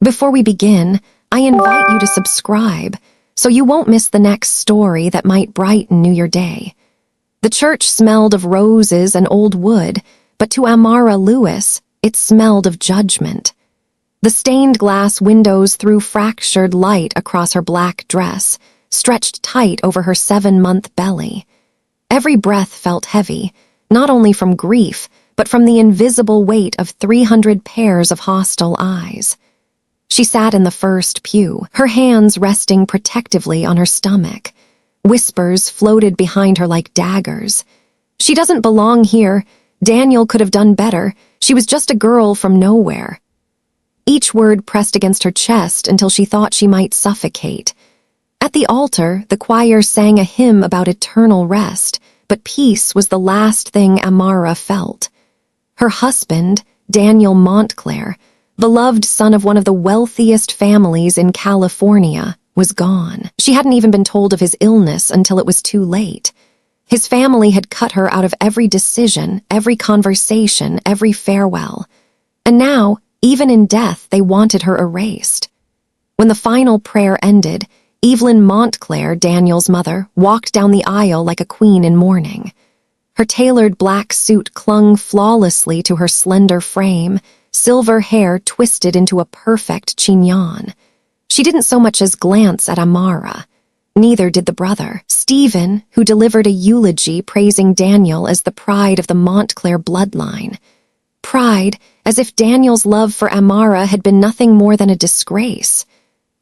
Before we begin, I invite you to subscribe so you won't miss the next story that might brighten your day. The church smelled of roses and old wood, but to Amara Lewis, it smelled of judgment. The stained glass windows threw fractured light across her black dress, stretched tight over her 7-month belly. Every breath felt heavy, not only from grief, but from the invisible weight of 300 pairs of hostile eyes. She sat in the first pew, her hands resting protectively on her stomach. Whispers floated behind her like daggers. She doesn't belong here. Daniel could have done better. She was just a girl from nowhere. Each word pressed against her chest until she thought she might suffocate. At the altar, the choir sang a hymn about eternal rest, but peace was the last thing Amara felt. Her husband, Daniel Montclair, beloved son of one of the wealthiest families in California, was gone. She hadn't even been told of his illness until it was too late. His family had cut her out of every decision, every conversation, every farewell. And now, even in death, they wanted her erased. When the final prayer ended, Evelyn Montclair, Daniel's mother, walked down the aisle like a queen in mourning. Her tailored black suit clung flawlessly to her slender frame, silver hair twisted into a perfect chignon. She didn't so much as glance at Amara. Neither did the brother, Stephen, who delivered a eulogy praising Daniel as the pride of the Montclair bloodline. Pride, as if Daniel's love for Amara had been nothing more than a disgrace.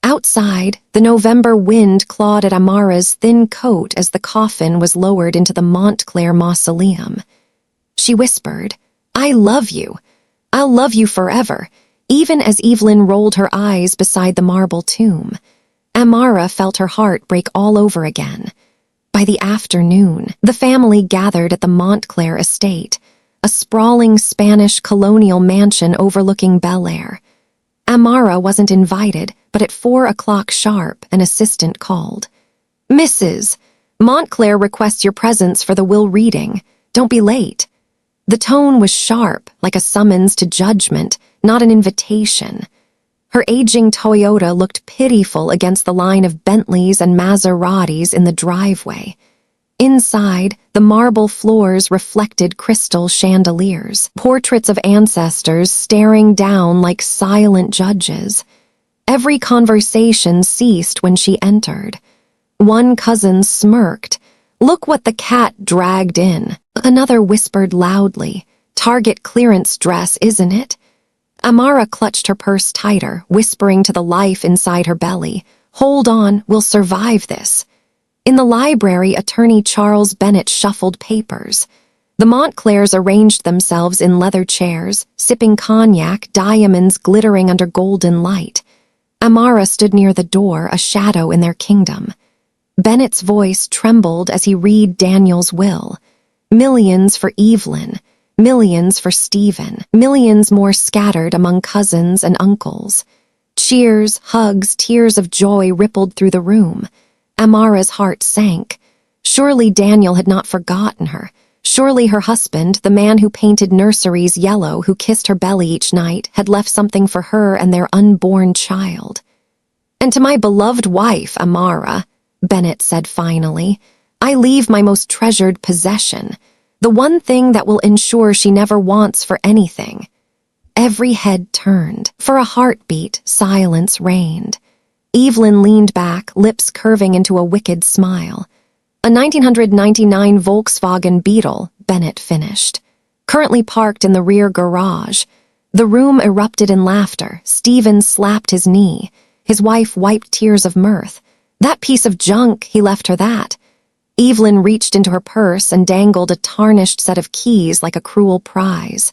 Outside, the November wind clawed at Amara's thin coat as the coffin was lowered into the Montclair mausoleum. She whispered, "I love you. I'll love you forever," even as Evelyn rolled her eyes beside the marble tomb. Amara felt her heart break all over again. By the afternoon, the family gathered at the Montclair estate, a sprawling Spanish colonial mansion overlooking Bel Air. Amara wasn't invited, but at 4 o'clock sharp, an assistant called. "Mrs. Montclair requests your presence for the will reading. Don't be late." The tone was sharp, like a summons to judgment, not an invitation. Her aging Toyota looked pitiful against the line of Bentleys and Maseratis in the driveway. Inside, the marble floors reflected crystal chandeliers, portraits of ancestors staring down like silent judges. Every conversation ceased when she entered. One cousin smirked, "Look what the cat dragged in." Another whispered loudly, "Target clearance dress, isn't it?" Amara clutched her purse tighter, whispering to the life inside her belly, "Hold on, we'll survive this." In the library, attorney Charles Bennett shuffled papers. The Montclairs arranged themselves in leather chairs, sipping cognac, diamonds glittering under golden light. Amara stood near the door, a shadow in their kingdom. Bennett's voice trembled as he read Daniel's will. Millions for Evelyn, millions for Stephen, millions more scattered among cousins and uncles. Cheers, hugs, tears of joy rippled through the room. Amara's heart sank. Surely Daniel had not forgotten her. Surely her husband, the man who painted nurseries yellow, who kissed her belly each night, had left something for her and their unborn child. "And to my beloved wife, Amara," Bennett said finally, "I leave my most treasured possession, the one thing that will ensure she never wants for anything." Every head turned. For a heartbeat, silence reigned. Evelyn leaned back, lips curving into a wicked smile. "A 1999 Volkswagen Beetle," Bennett finished. "Currently parked in the rear garage." The room erupted in laughter. Stephen slapped his knee. His wife wiped tears of mirth. "That piece of junk, he left her that." Evelyn reached into her purse and dangled a tarnished set of keys like a cruel prize.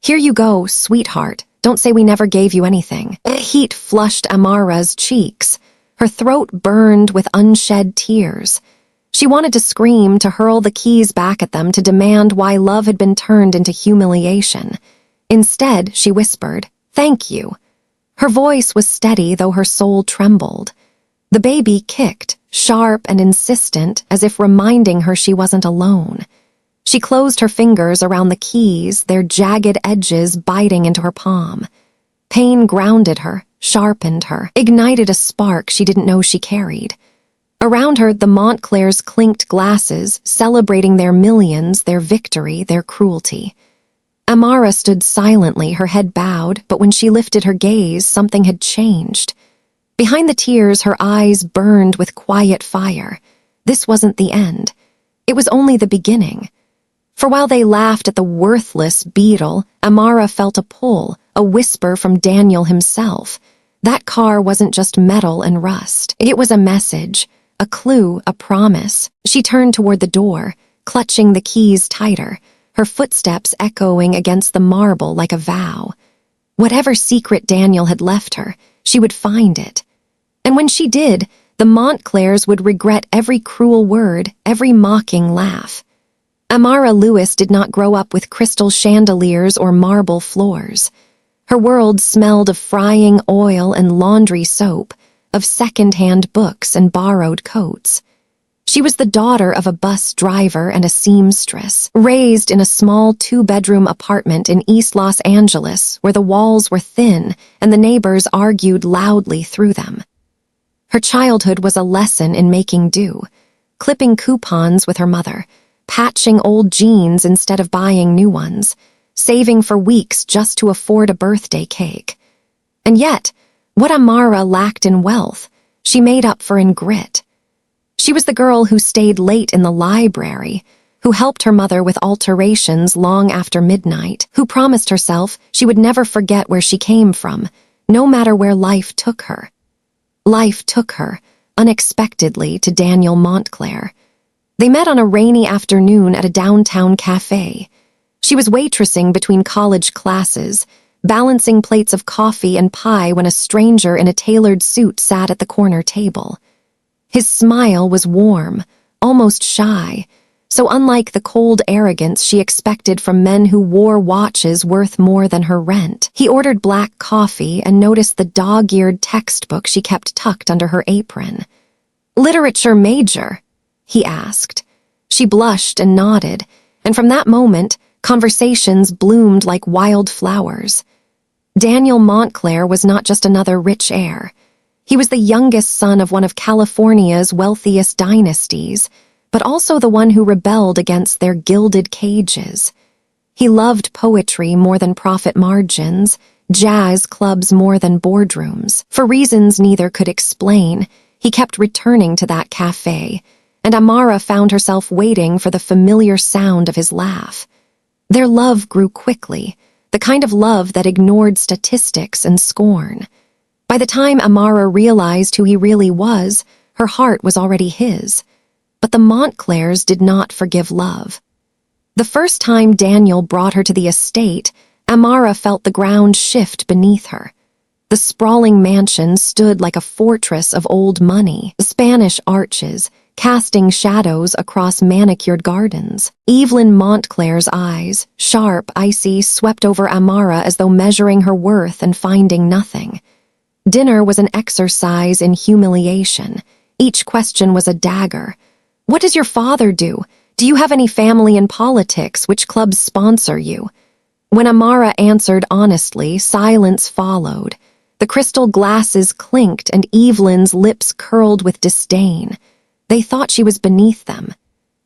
"Here you go, sweetheart. Don't say we never gave you anything." Heat flushed Amara's cheeks. Her throat burned with unshed tears. She wanted to scream, to hurl the keys back at them, to demand why love had been turned into humiliation. Instead, she whispered, "Thank you." Her voice was steady, though her soul trembled. The baby kicked, sharp and insistent, as if reminding her she wasn't alone. She closed her fingers around the keys, their jagged edges biting into her palm. Pain grounded her, sharpened her, ignited a spark she didn't know she carried. Around her, the Montclairs clinked glasses, celebrating their millions, their victory, their cruelty. Amara stood silently, her head bowed, but when she lifted her gaze, something had changed. Behind the tears, her eyes burned with quiet fire. This wasn't the end. It was only the beginning. For while they laughed at the worthless beetle, Amara felt a pull, a whisper from Daniel himself. That car wasn't just metal and rust. It was a message, a clue, a promise. She turned toward the door, clutching the keys tighter, her footsteps echoing against the marble like a vow. Whatever secret Daniel had left her, she would find it. And when she did, the Montclairs would regret every cruel word, every mocking laugh. Amara Lewis did not grow up with crystal chandeliers or marble floors. Her world smelled of frying oil and laundry soap, of second-hand books and borrowed coats. She was the daughter of a bus driver and a seamstress, raised in a small two-bedroom apartment in East Los Angeles where the walls were thin and the neighbors argued loudly through them. Her childhood was a lesson in making do, clipping coupons with her mother, patching old jeans instead of buying new ones, saving for weeks just to afford a birthday cake. And yet, what Amara lacked in wealth, she made up for in grit. She was the girl who stayed late in the library, who helped her mother with alterations long after midnight, who promised herself she would never forget where she came from, no matter where life took her. Life took her, unexpectedly, to Daniel Montclair. They met on a rainy afternoon at a downtown cafe. She was waitressing between college classes, balancing plates of coffee and pie when a stranger in a tailored suit sat at the corner table. His smile was warm, almost shy, so unlike the cold arrogance she expected from men who wore watches worth more than her rent. He ordered black coffee and noticed the dog-eared textbook she kept tucked under her apron. "Literature major?" he asked. She blushed and nodded, and from that moment, conversations bloomed like wild flowers. Daniel Montclair was not just another rich heir. He was the youngest son of one of California's wealthiest dynasties, but also the one who rebelled against their gilded cages. He loved poetry more than profit margins, jazz clubs more than boardrooms. For reasons neither could explain, he kept returning to that cafe, and Amara found herself waiting for the familiar sound of his laugh. Their love grew quickly, the kind of love that ignored statistics and scorn. By the time Amara realized who he really was, her heart was already his. But the Montclairs did not forgive love. The first time Daniel brought her to the estate, Amara felt the ground shift beneath her. The sprawling mansion stood like a fortress of old money, Spanish arches, casting shadows across manicured gardens. Evelyn Montclair's eyes, sharp, icy, swept over Amara as though measuring her worth and finding nothing. Dinner was an exercise in humiliation. Each question was a dagger. "What does your father do? Do you have any family in politics? Which clubs sponsor you?" When Amara answered honestly, silence followed. The crystal glasses clinked and Evelyn's lips curled with disdain. They thought she was beneath them.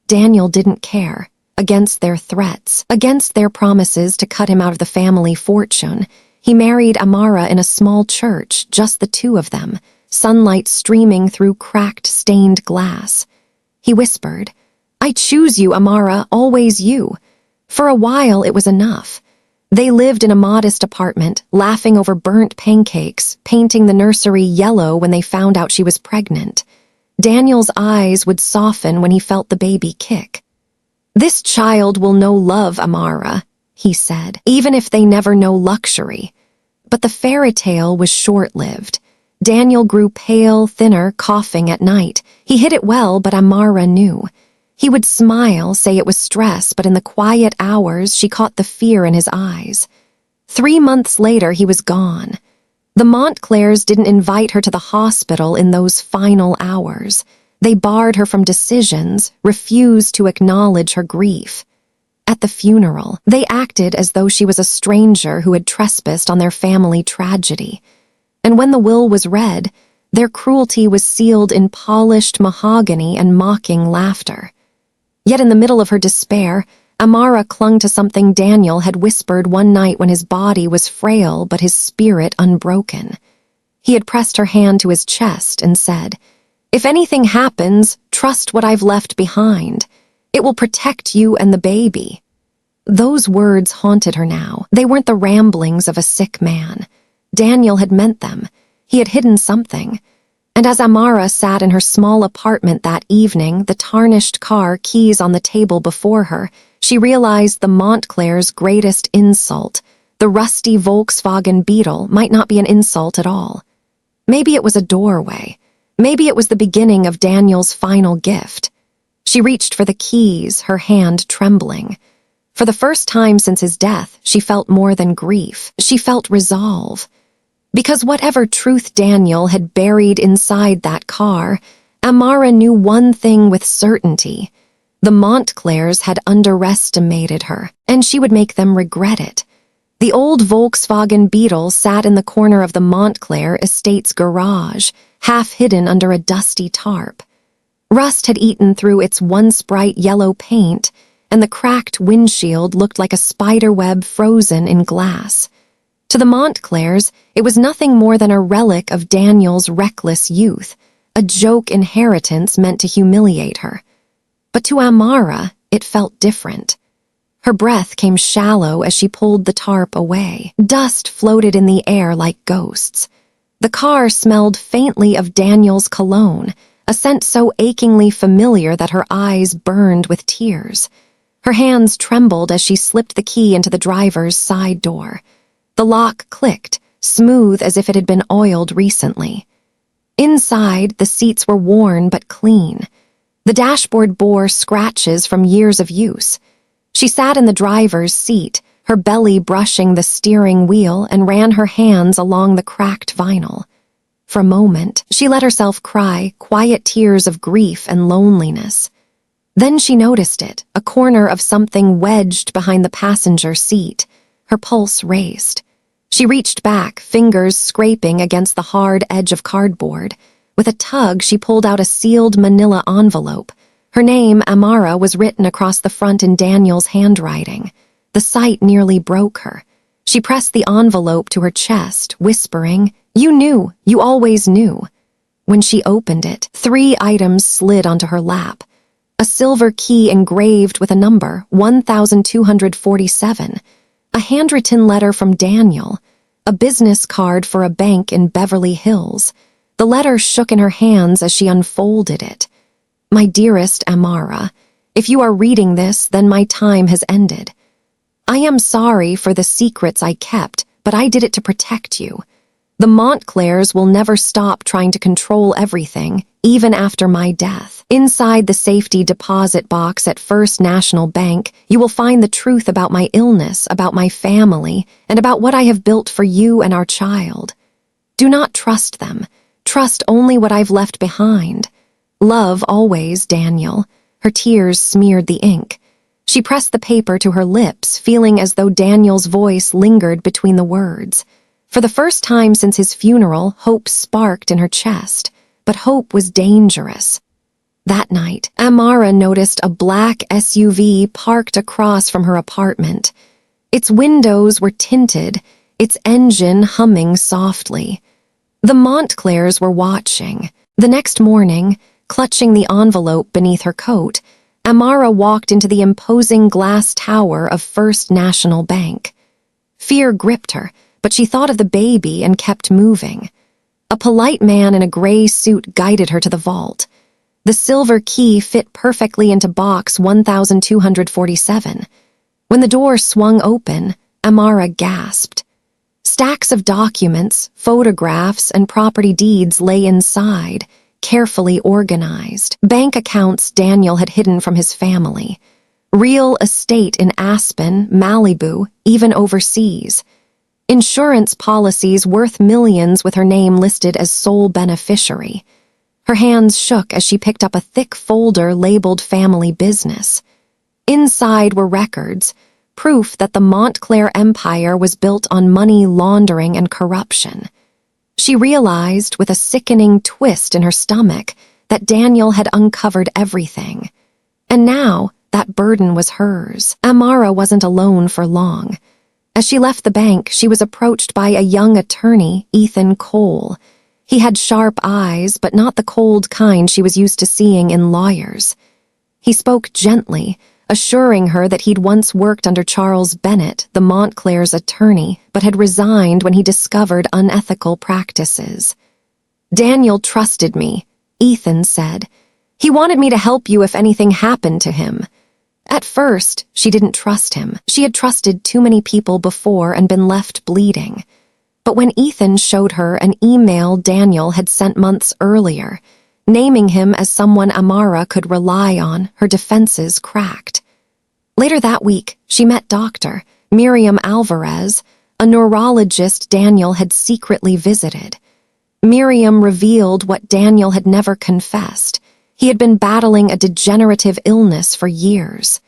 Daniel didn't care. Against their threats, against their promises to cut him out of the family fortune, he married Amara in a small church, just the two of them, sunlight streaming through cracked, stained glass. He whispered, "I choose you, Amara, always you." For a while it was enough. They lived in a modest apartment, laughing over burnt pancakes, painting the nursery yellow when they found out she was pregnant. Daniel's eyes would soften when he felt the baby kick. "This child will know love, Amara," he said, "even if they never know luxury." But the fairy tale was short-lived. Daniel grew pale, thinner, coughing at night. He hid it well, but Amara knew. He would smile, say it was stress, but in the quiet hours she caught the fear in his eyes. 3 months later he was gone. The Montclairs didn't invite her to the hospital in those final hours. They barred her from decisions, refused to acknowledge her grief. At the funeral, they acted as though she was a stranger who had trespassed on their family tragedy. And when the will was read, their cruelty was sealed in polished mahogany and mocking laughter. Yet in the middle of her despair, Amara clung to something Daniel had whispered one night when his body was frail but his spirit unbroken. He had pressed her hand to his chest and said, "If anything happens, trust what I've left behind. It will protect you and the baby." Those words haunted her now. They weren't the ramblings of a sick man. Daniel had meant them. He had hidden something. And as Amara sat in her small apartment that evening, the tarnished car keys on the table before her, she realized the Montclair's greatest insult, the rusty Volkswagen Beetle, might not be an insult at all. Maybe it was a doorway. Maybe it was the beginning of Daniel's final gift. She reached for the keys, her hand trembling. For the first time since his death, she felt more than grief. She felt resolve. Because whatever truth Daniel had buried inside that car, Amara knew one thing with certainty. The Montclairs had underestimated her, and she would make them regret it. The old Volkswagen Beetle sat in the corner of the Montclair estate's garage, half hidden under a dusty tarp. Rust had eaten through its once bright yellow paint, and the cracked windshield looked like a spiderweb frozen in glass. To the Montclairs, it was nothing more than a relic of Daniel's reckless youth, a joke inheritance meant to humiliate her. But to Amara, it felt different. Her breath came shallow as she pulled the tarp away. Dust floated in the air like ghosts. The car smelled faintly of Daniel's cologne, a scent so achingly familiar that her eyes burned with tears. Her hands trembled as she slipped the key into the driver's side door. The lock clicked, smooth as if it had been oiled recently. Inside, the seats were worn but clean. The dashboard bore scratches from years of use. She sat in the driver's seat, her belly brushing the steering wheel, and ran her hands along the cracked vinyl. For a moment, she let herself cry, quiet tears of grief and loneliness. Then she noticed it, a corner of something wedged behind the passenger seat. Her pulse raced. She reached back, fingers scraping against the hard edge of cardboard. With a tug, she pulled out a sealed manila envelope. Her name, Amara, was written across the front in Daniel's handwriting. The sight nearly broke her. She pressed the envelope to her chest, whispering, "You knew, you always knew." When she opened it, 3 items slid onto her lap. A silver key engraved with a number, 1247. A handwritten letter from Daniel, a business card for a bank in Beverly Hills. The letter shook in her hands as she unfolded it. "My dearest Amara, if you are reading this, then my time has ended. I am sorry for the secrets I kept, but I did it to protect you. The Montclairs will never stop trying to control everything, even after my death. Inside the safety deposit box at First National Bank, you will find the truth about my illness, about my family, and about what I have built for you and our child. Do not trust them. Trust only what I've left behind. Love always, Daniel." Her tears smeared the ink. She pressed the paper to her lips, feeling as though Daniel's voice lingered between the words. For the first time since his funeral, hope sparked in her chest, but hope was dangerous. That night, Amara noticed a black SUV parked across from her apartment. Its windows were tinted, its engine humming softly. The Montclairs were watching. The next morning, clutching the envelope beneath her coat, Amara walked into the imposing glass tower of First National Bank. Fear gripped her, but she thought of the baby and kept moving. A polite man in a gray suit guided her to the vault. The silver key fit perfectly into box 1247. When the door swung open, Amara gasped. Stacks of documents, photographs, and property deeds lay inside, carefully organized. Bank accounts Daniel had hidden from his family. Real estate in Aspen, Malibu, even overseas. Insurance policies worth millions with her name listed as sole beneficiary. Her hands shook as she picked up a thick folder labeled Family Business. Inside were records, proof that the Montclair empire was built on money laundering and corruption. She realized, with a sickening twist in her stomach, that Daniel had uncovered everything. And now, that burden was hers. Amara wasn't alone for long. As she left the bank, she was approached by a young attorney, Ethan Cole. He had sharp eyes, but not the cold kind she was used to seeing in lawyers. He spoke gently, assuring her that he'd once worked under Charles Bennett, the Montclair's attorney, but had resigned when he discovered unethical practices. "Daniel trusted me," Ethan said. "He wanted me to help you if anything happened to him." At first, she didn't trust him. She had trusted too many people before and been left bleeding. But when Ethan showed her an email Daniel had sent months earlier, naming him as someone Amara could rely on, her defenses cracked. Later that week, she met Dr. Miriam Alvarez, a neurologist Daniel had secretly visited. Miriam revealed what Daniel had never confessed. He had been battling a degenerative illness for years.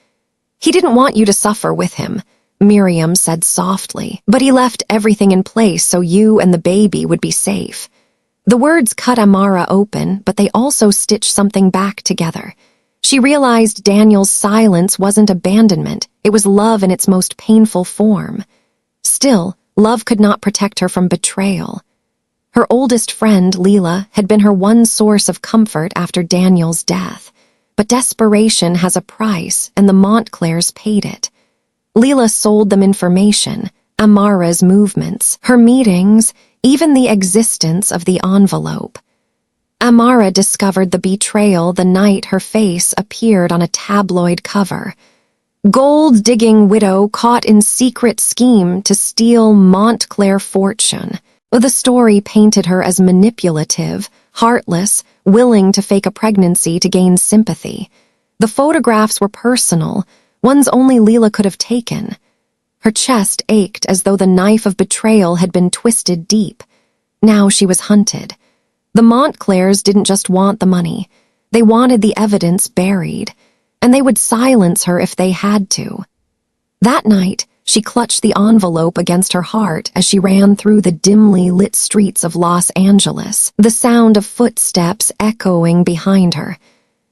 "He didn't want you to suffer with him," Miriam said softly, "but he left everything in place so you and the baby would be safe." The words cut Amara open, but they also stitched something back together. She realized Daniel's silence wasn't abandonment, it was love in its most painful form. Still, love could not protect her from betrayal. Her oldest friend, Leela, had been her one source of comfort after Daniel's death. But desperation has a price, and the Montclairs paid it. Leela sold them information, Amara's movements, her meetings, even the existence of the envelope. Amara discovered the betrayal the night her face appeared on a tabloid cover. "Gold-digging widow caught in secret scheme to steal Montclair fortune." The story painted her as manipulative, heartless, willing to fake a pregnancy to gain sympathy. The photographs were personal, ones only Leela could have taken. Her chest ached as though the knife of betrayal had been twisted deep. Now she was hunted. The Montclairs didn't just want the money. They wanted the evidence buried, and they would silence her if they had to. That night, she clutched the envelope against her heart as she ran through the dimly lit streets of Los Angeles, the sound of footsteps echoing behind her.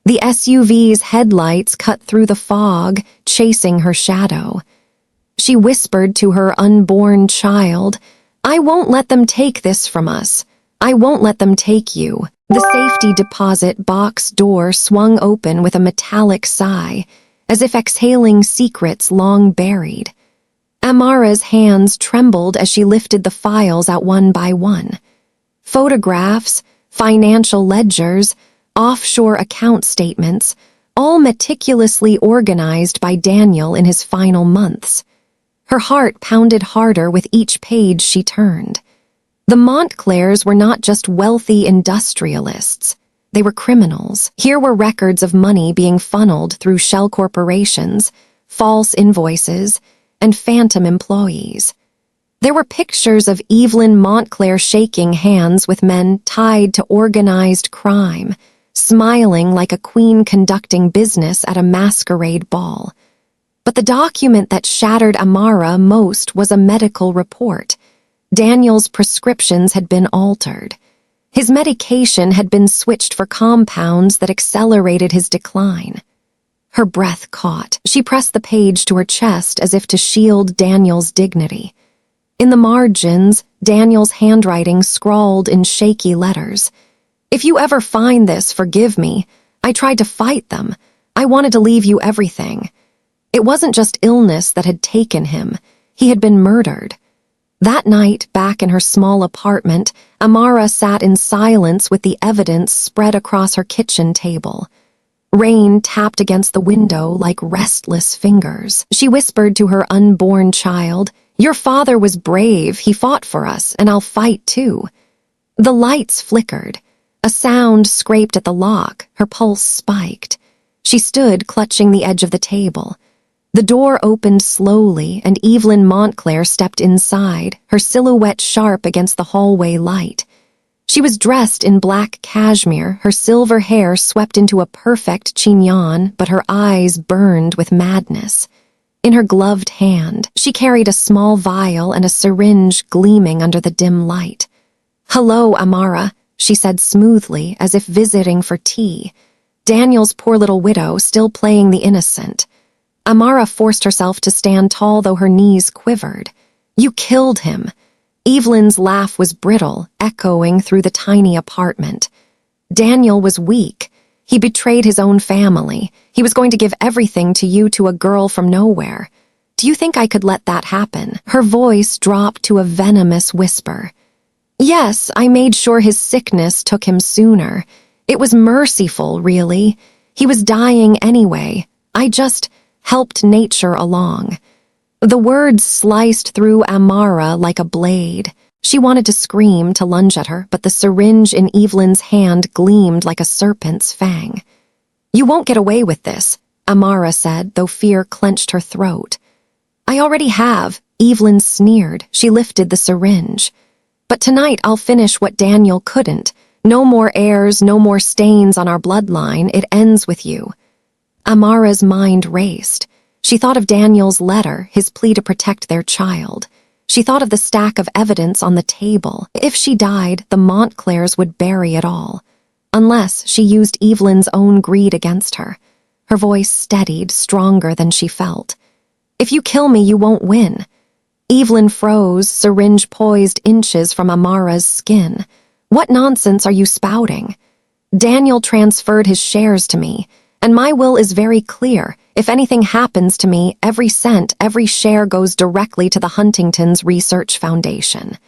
The SUV's headlights cut through the fog, chasing her shadow. She whispered to her unborn child, "I won't let them take this from us. I won't let them take you." The safety deposit box door swung open with a metallic sigh, as if exhaling secrets long buried. Amara's hands trembled as she lifted the files out one by one. Photographs, financial ledgers, offshore account statements, all meticulously organized by Daniel in his final months. Her heart pounded harder with each page she turned. The Montclairs were not just wealthy industrialists. They were criminals. Here were records of money being funneled through shell corporations, false invoices, and phantom employees. There were pictures of Evelyn Montclair shaking hands with men tied to organized crime, smiling like a queen conducting business at a masquerade ball. But the document that shattered Amara most was a medical report. Daniel's prescriptions had been altered. His medication had been switched for compounds that accelerated his decline. Her breath caught. She pressed the page to her chest as if to shield Daniel's dignity. In the margins, Daniel's handwriting scrawled in shaky letters. "If you ever find this, forgive me. I tried to fight them. I wanted to leave you everything." It wasn't just illness that had taken him. He had been murdered. That night, back in her small apartment, Amara sat in silence with the evidence spread across her kitchen table. Rain tapped against the window like restless fingers. She whispered to her unborn child, "Your father was brave, he fought for us, and I'll fight too." The lights flickered. A sound scraped at the lock, her pulse spiked. She stood clutching the edge of the table. The door opened slowly, and Evelyn Montclair stepped inside, her silhouette sharp against the hallway light. She was dressed in black cashmere, her silver hair swept into a perfect chignon, but her eyes burned with madness. In her gloved hand, she carried a small vial and a syringe gleaming under the dim light. "Hello, Amara," she said smoothly, as if visiting for tea. Daniel's poor little widow still playing the innocent. Amara forced herself to stand tall, though her knees quivered. "You killed him." Evelyn's laugh was brittle, echoing through the tiny apartment. Daniel was weak. He betrayed his own family. He was going to give everything to you, to a girl from nowhere. Do you think I could let that happen? Her voice dropped to a venomous whisper. Yes, I made sure his sickness took him sooner. It was merciful, really. He was dying anyway. I just helped nature along. The words sliced through Amara like a blade. She wanted to scream, to lunge at her, but the syringe in Evelyn's hand gleamed like a serpent's fang. "You won't get away with this," Amara said, though fear clenched her throat. "I already have," Evelyn sneered. She lifted the syringe. "But tonight I'll finish what Daniel couldn't. No more heirs, no more stains on our bloodline. It ends with you." Amara's mind raced. She thought of Daniel's letter, his plea to protect their child. She thought of the stack of evidence on the table. If she died, the Montclairs would bury it all. Unless she used Evelyn's own greed against her. Her voice steadied, stronger than she felt. "If you kill me, you won't win." Evelyn froze, syringe poised inches from Amara's skin. "What nonsense are you spouting?" "Daniel transferred his shares to me, and my will is very clear. If anything happens to me, every cent, every share goes directly to the Huntington's Research Foundation.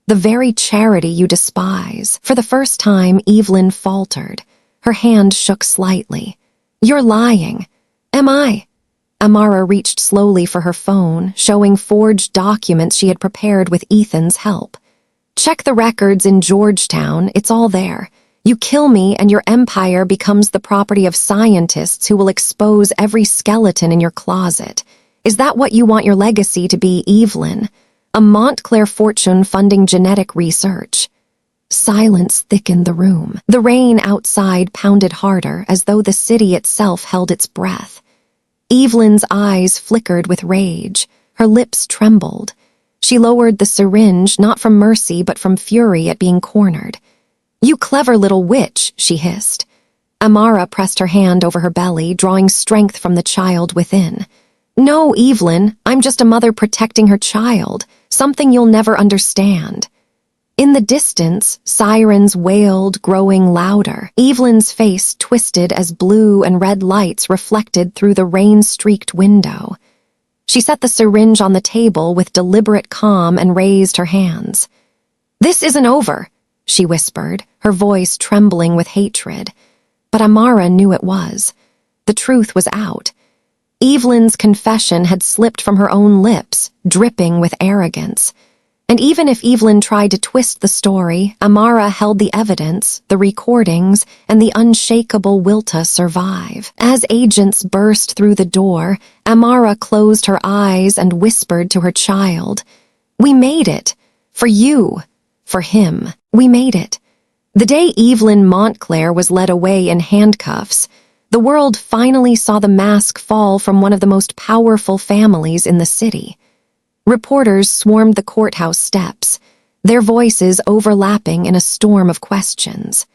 The very charity you despise." For the first time, Evelyn faltered. Her hand shook slightly. "You're lying." "Am I?" Amara reached slowly for her phone, showing forged documents she had prepared with Ethan's help. "Check the records in Georgetown, it's all there. You kill me and your empire becomes the property of scientists who will expose every skeleton in your closet. Is that what you want your legacy to be, Evelyn? A Montclair fortune funding genetic research?" Silence thickened the room. The rain outside pounded harder, as though the city itself held its breath. Evelyn's eyes flickered with rage. Her lips trembled. She lowered the syringe, not from mercy but from fury at being cornered. "You clever little witch," she hissed. Amara pressed her hand over her belly, drawing strength from the child within. "No, Evelyn, I'm just a mother protecting her child, something you'll never understand." In the distance, sirens wailed, growing louder. Evelyn's face twisted as blue and red lights reflected through the rain-streaked window. She set the syringe on the table with deliberate calm and raised her hands. "This isn't over," she whispered, her voice trembling with hatred. But Amara knew it was. The truth was out. Evelyn's confession had slipped from her own lips, dripping with arrogance. And even if Evelyn tried to twist the story, Amara held the evidence, the recordings, and the unshakable will to survive. As agents burst through the door, Amara closed her eyes and whispered to her child, "We made it. For you. For him. We made it." The day Evelyn Montclair was led away in handcuffs, the world finally saw the mask fall from one of the most powerful families in the city. Reporters swarmed the courthouse steps, their voices overlapping in a storm of questions.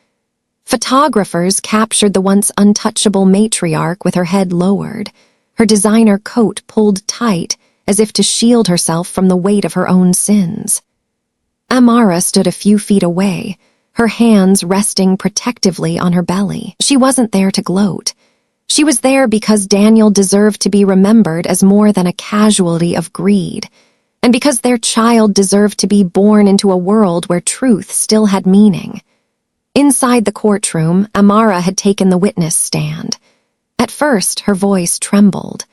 Photographers captured the once untouchable matriarch with her head lowered, her designer coat pulled tight as if to shield herself from the weight of her own sins. Amara stood a few feet away, her hands resting protectively on her belly. She wasn't there to gloat. She was there because Daniel deserved to be remembered as more than a casualty of greed, and because their child deserved to be born into a world where truth still had meaning. Inside the courtroom, Amara had taken the witness stand. At first, her voice trembled.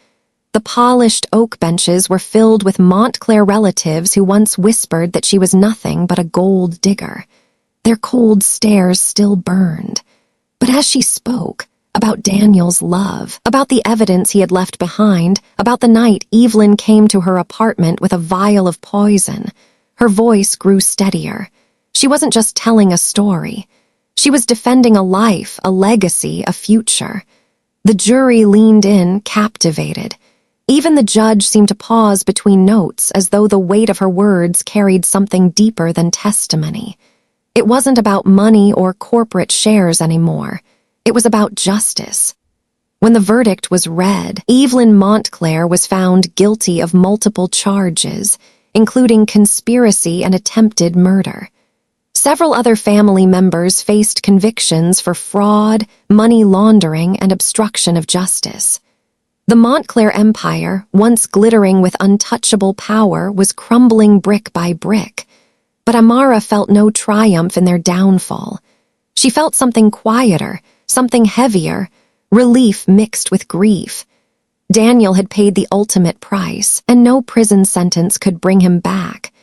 The polished oak benches were filled with Montclair relatives who once whispered that she was nothing but a gold digger. Their cold stares still burned. But as she spoke, about Daniel's love, about the evidence he had left behind, about the night Evelyn came to her apartment with a vial of poison, her voice grew steadier. She wasn't just telling a story. She was defending a life, a legacy, a future. The jury leaned in, captivated. Even the judge seemed to pause between notes, as though the weight of her words carried something deeper than testimony. It wasn't about money or corporate shares anymore. It was about justice. When the verdict was read, Evelyn Montclair was found guilty of multiple charges, including conspiracy and attempted murder. Several other family members faced convictions for fraud, money laundering, and obstruction of justice. The Montclair empire, once glittering with untouchable power, was crumbling brick by brick. But Amara felt no triumph in their downfall. She felt something quieter, something heavier, relief mixed with grief. Daniel had paid the ultimate price, and no prison sentence could bring him back.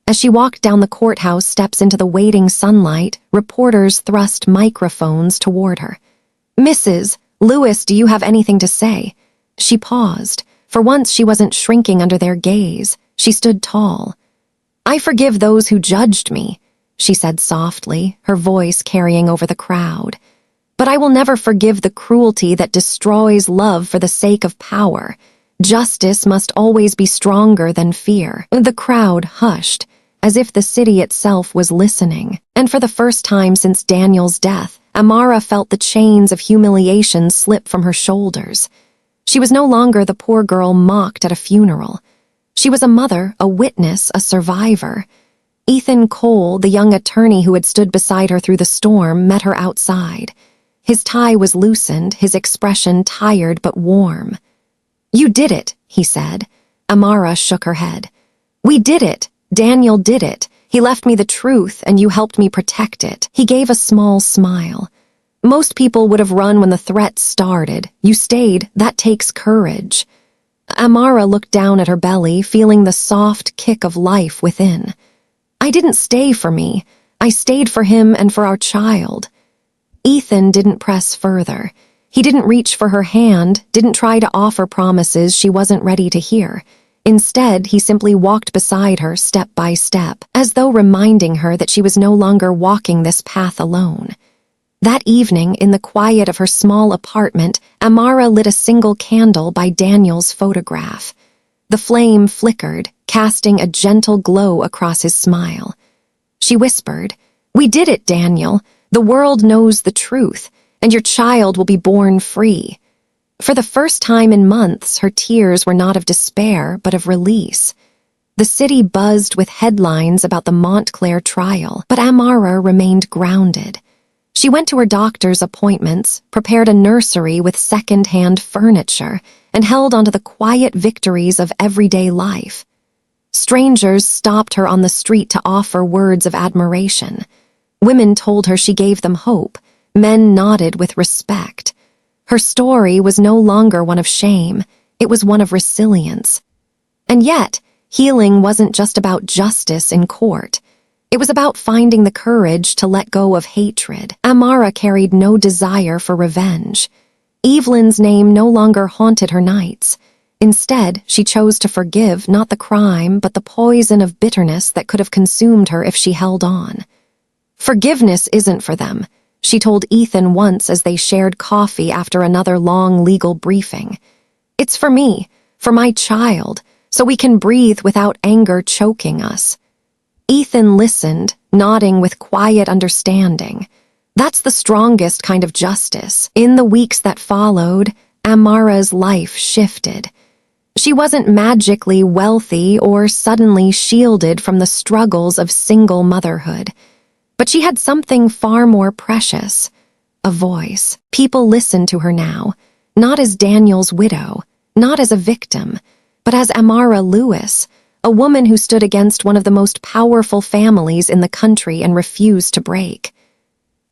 As she walked down the courthouse steps into the waiting sunlight, reporters thrust microphones toward her. "Mrs. Lewis, do you have anything to say?" She paused. For once she wasn't shrinking under their gaze. She stood tall. "I forgive those who judged me," she said softly, her voice carrying over the crowd. "But I will never forgive the cruelty that destroys love for the sake of power. Justice must always be stronger than fear." The crowd hushed, as if the city itself was listening. And for the first time since Daniel's death, Amara felt the chains of humiliation slip from her shoulders. She was no longer the poor girl mocked at a funeral. She was a mother, a witness, a survivor. Ethan Cole, the young attorney who had stood beside her through the storm, met her outside. His tie was loosened, his expression tired but warm. "You did it," he said. Amara shook her head. "We did it. Daniel did it. He left me the truth, and you helped me protect it." He gave a small smile. "Most people would have run when the threat started. You stayed. That takes courage." Amara looked down at her belly, feeling the soft kick of life within. "I didn't stay for me. I stayed for him and for our child." Ethan didn't press further. He didn't reach for her hand, didn't try to offer promises she wasn't ready to hear. Instead, he simply walked beside her step by step, as though reminding her that she was no longer walking this path alone. That evening, in the quiet of her small apartment, Amara lit a single candle by Daniel's photograph. The flame flickered, casting a gentle glow across his smile. She whispered, "We did it, Daniel. The world knows the truth, and your child will be born free." For the first time in months, her tears were not of despair, but of release. The city buzzed with headlines about the Montclair trial, but Amara remained grounded. She went to her doctor's appointments, prepared a nursery with second-hand furniture, and held onto the quiet victories of everyday life. Strangers stopped her on the street to offer words of admiration. Women told her she gave them hope. Men nodded with respect. Her story was no longer one of shame. It was one of resilience. And yet, healing wasn't just about justice in court. It was about finding the courage to let go of hatred. Amara carried no desire for revenge. Evelyn's name no longer haunted her nights. Instead, she chose to forgive not the crime, but the poison of bitterness that could have consumed her if she held on. "Forgiveness isn't for them," she told Ethan once as they shared coffee after another long legal briefing. "It's for me, for my child, so we can breathe without anger choking us." Ethan listened, nodding with quiet understanding. That's the strongest kind of justice. In the weeks that followed, Amara's life shifted. She wasn't magically wealthy or suddenly shielded from the struggles of single motherhood. But she had something far more precious, a voice. People listened to her now, not as Daniel's widow, not as a victim, but as Amara Lewis, a woman who stood against one of the most powerful families in the country and refused to break.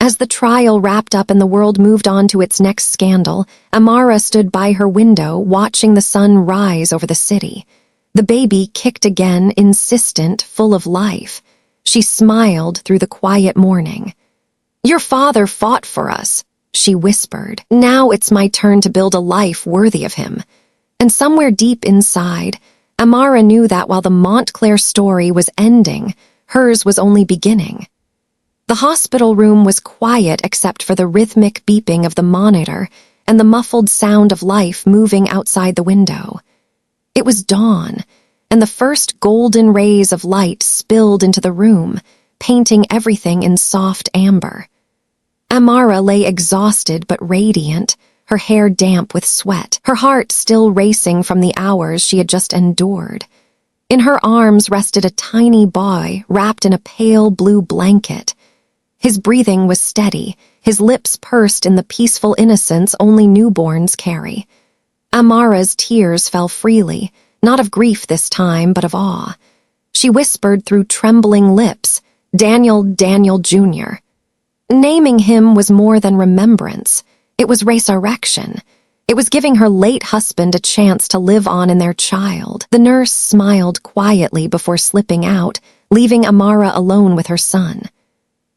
As the trial wrapped up and the world moved on to its next scandal, Amara stood by her window watching the sun rise over the city. The baby kicked again, insistent, full of life. She smiled through the quiet morning. "Your father fought for us," she whispered. "Now it's my turn to build a life worthy of him." And somewhere deep inside, Amara knew that while the Montclair story was ending, hers was only beginning. The hospital room was quiet except for the rhythmic beeping of the monitor and the muffled sound of life moving outside the window. It was dawn, and the first golden rays of light spilled into the room, painting everything in soft amber. Amara lay exhausted but radiant, her hair damp with sweat, her heart still racing from the hours she had just endured. In her arms rested a tiny boy wrapped in a pale blue blanket. His breathing was steady, his lips pursed in the peaceful innocence only newborns carry. Amara's tears fell freely, not of grief this time, but of awe. She whispered through trembling lips, "Daniel, Daniel Jr." Naming him was more than remembrance. It was resurrection. It was giving her late husband a chance to live on in their child. The nurse smiled quietly before slipping out, leaving Amara alone with her son.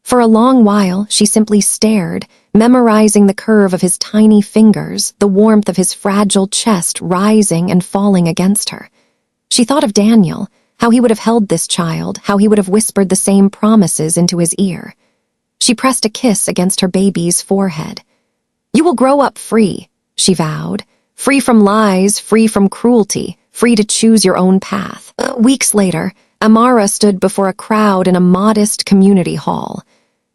For a long while, she simply stared, memorizing the curve of his tiny fingers, the warmth of his fragile chest rising and falling against her. She thought of Daniel, how he would have held this child, how he would have whispered the same promises into his ear. She pressed a kiss against her baby's forehead. "You will grow up free," she vowed. "Free from lies, free from cruelty, free to choose your own path." Weeks later, Amara stood before a crowd in a modest community hall.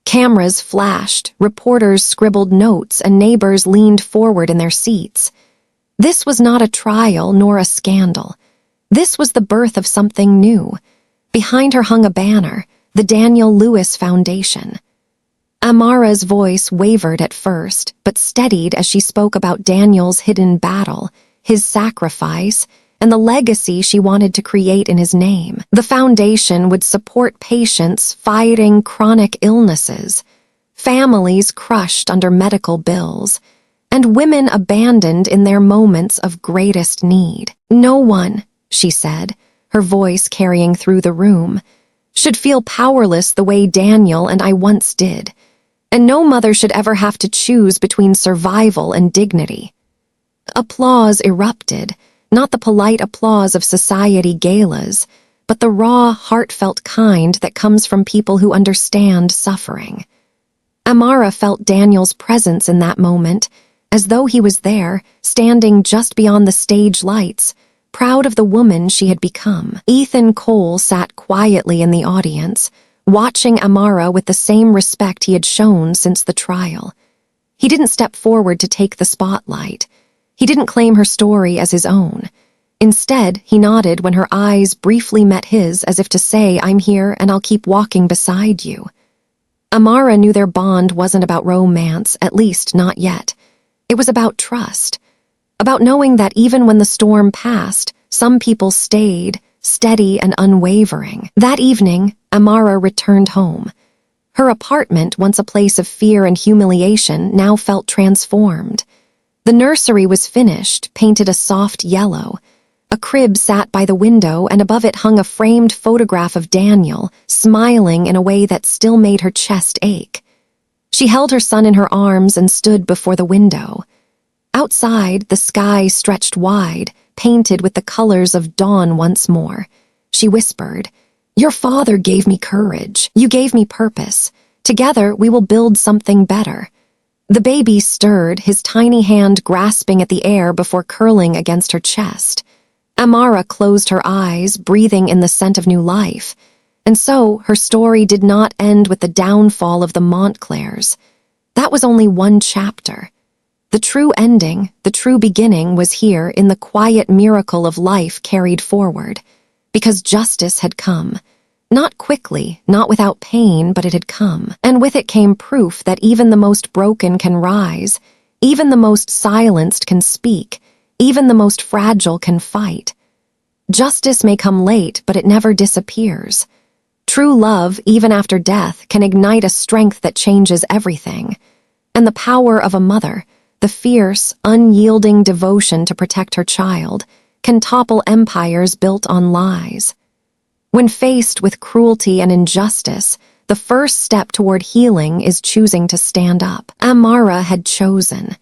Cameras flashed, reporters scribbled notes, and neighbors leaned forward in their seats. This was not a trial nor a scandal. This was the birth of something new. Behind her hung a banner, the Daniel Lewis Foundation. Amara's voice wavered at first, but steadied as she spoke about Daniel's hidden battle, his sacrifice, and the legacy she wanted to create in his name. The foundation would support patients fighting chronic illnesses, families crushed under medical bills, and women abandoned in their moments of greatest need. "No one," she said, her voice carrying through the room, "should feel powerless the way Daniel and I once did. And no mother should ever have to choose between survival and dignity." Applause erupted, not the polite applause of society galas, but the raw, heartfelt kind that comes from people who understand suffering. Amara felt Daniel's presence in that moment, as though he was there, standing just beyond the stage lights, proud of the woman she had become. Ethan Cole sat quietly in the audience, watching Amara with the same respect he had shown since the trial. He didn't step forward to take the spotlight. He didn't claim her story as his own. Instead, he nodded when her eyes briefly met his as if to say, "I'm here and I'll keep walking beside you." Amara knew their bond wasn't about romance, at least not yet. It was about trust. About knowing that even when the storm passed, some people stayed, steady and unwavering. That evening, Amara returned home. Her apartment, once a place of fear and humiliation, now felt transformed. The nursery was finished, painted a soft yellow. A crib sat by the window, and above it hung a framed photograph of Daniel, smiling in a way that still made her chest ache. She held her son in her arms and stood before the window. Outside, the sky stretched wide, painted with the colors of dawn once more. She whispered, "Your father gave me courage. You gave me purpose. Together, we will build something better." The baby stirred, his tiny hand grasping at the air before curling against her chest. Amara closed her eyes, breathing in the scent of new life. And so, her story did not end with the downfall of the Montclairs. That was only one chapter. The true ending, the true beginning, was here in the quiet miracle of life carried forward. Because justice had come. Not quickly, not without pain, but it had come. And with it came proof that even the most broken can rise, even the most silenced can speak, even the most fragile can fight. Justice may come late, but it never disappears. True love, even after death, can ignite a strength that changes everything. And the power of a mother, the fierce, unyielding devotion to protect her child, can topple empires built on lies. When faced with cruelty and injustice, the first step toward healing is choosing to stand up. Amara had chosen.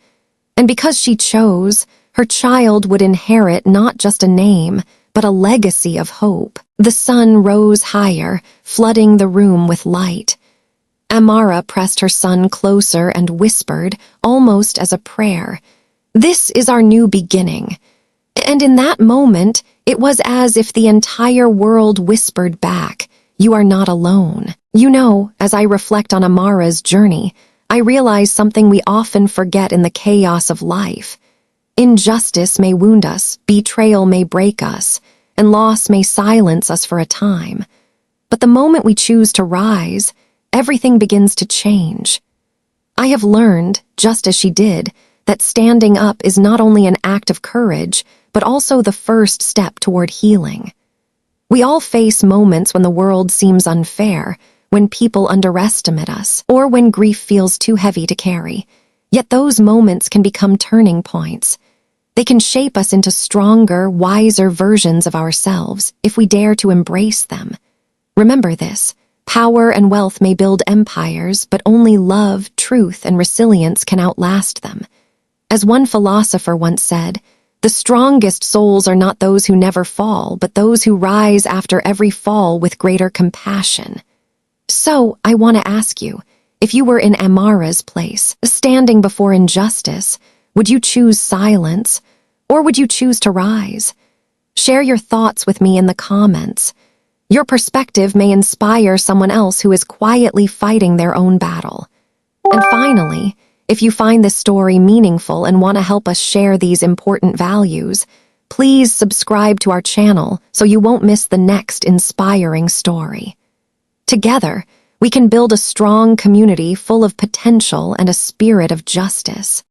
And because she chose, her child would inherit not just a name, but a legacy of hope. The sun rose higher, flooding the room with light. Amara pressed her son closer and whispered, almost as a prayer, "This is our new beginning." And in that moment, it was as if the entire world whispered back, you are not alone. As I reflect on Amara's journey, I realize something we often forget in the chaos of life. Injustice may wound us, betrayal may break us, and loss may silence us for a time. But the moment we choose to rise, everything begins to change. I have learned, just as she did, that standing up is not only an act of courage, but also the first step toward healing. We all face moments when the world seems unfair, when people underestimate us, or when grief feels too heavy to carry. Yet those moments can become turning points. They can shape us into stronger, wiser versions of ourselves if we dare to embrace them. Remember this: power and wealth may build empires, but only love, truth, and resilience can outlast them. As one philosopher once said, the strongest souls are not those who never fall, but those who rise after every fall with greater compassion. So, I want to ask you, if you were in Amara's place, standing before injustice, would you choose silence, or would you choose to rise? Share your thoughts with me in the comments. Your perspective may inspire someone else who is quietly fighting their own battle. And finally, if you find this story meaningful and want to help us share these important values, please subscribe to our channel so you won't miss the next inspiring story. Together, we can build a strong community full of potential and a spirit of justice.